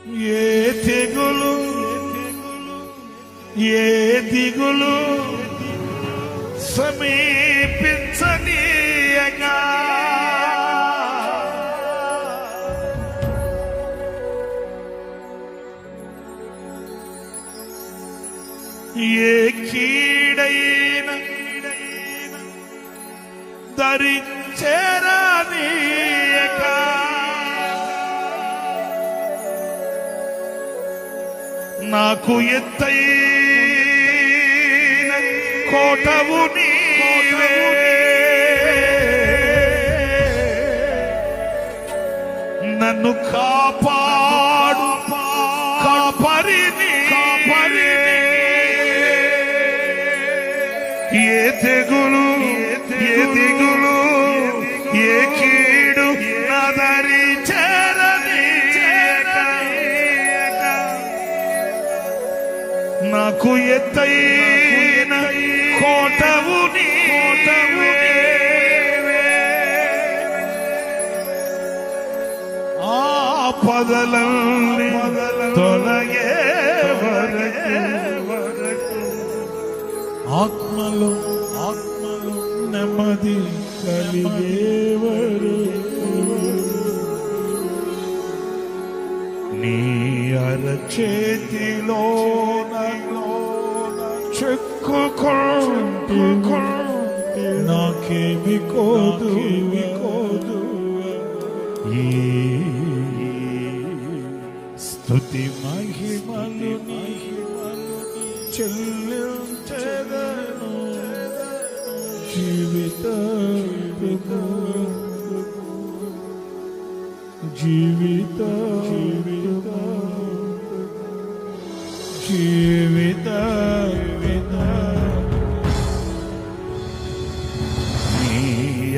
ఏ తెగులు ఏ దిగులు సమీపించనీయగా ఏ కీడైన ధరించేరానీయగా నాకు ఎత్తైన కోటవు నీవే నన్ను కాపాడు కాపరిని ఏ తెగులు ఏ దిగులు ఏ కీడు నదరి నాకు ఎత్తైన కోటవు నీవే ఆపదలన్నీ తొలగే వరకు ఆత్మలో నెమ్మది కలిగే వరకు నీ అరచేతిలో చెక్కుకుంటూ నాకేమి కోదు ఈ స్తుతి మహిమలు చెల్లించెదను జీవిత నీ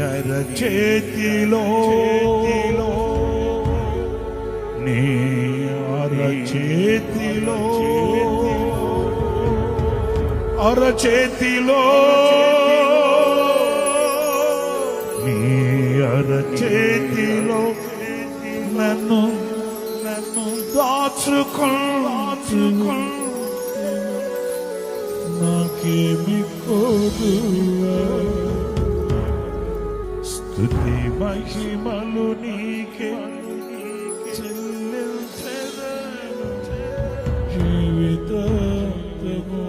అరచేతిలో నీ అరచేతిలో నీ అరచేతిలో నన్ను దాచుకో నాకేమి కోదు స్తుతి మహిమలు నీకే చెల్లించెదను జీవితాంతము